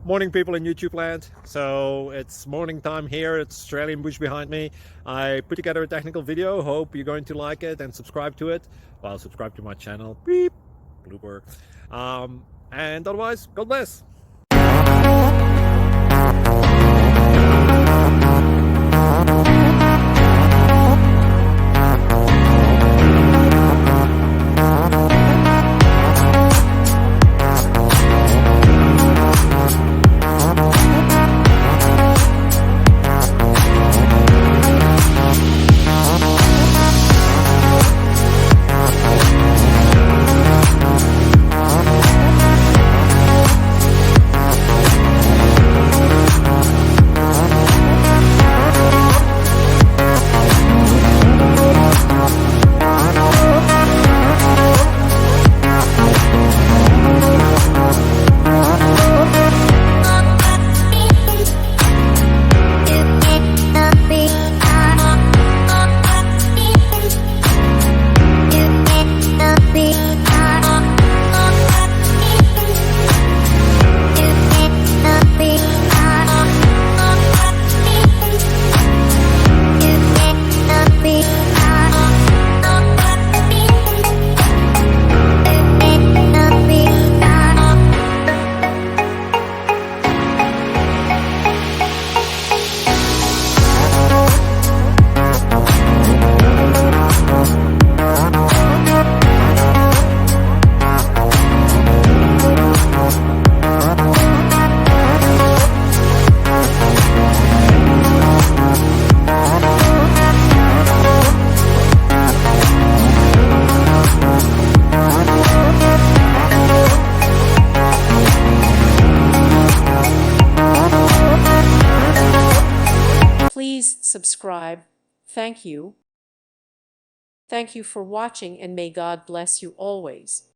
Morning, people in YouTube land. So it's morning time here. It's Australian bush behind me. I put together a technical video. Hope you're going to like it and subscribe to it. Well, subscribe to my channel. Beep. Blooper. And otherwise, God bless. Please subscribe. Thank you. Thank you for watching, and may God bless you always.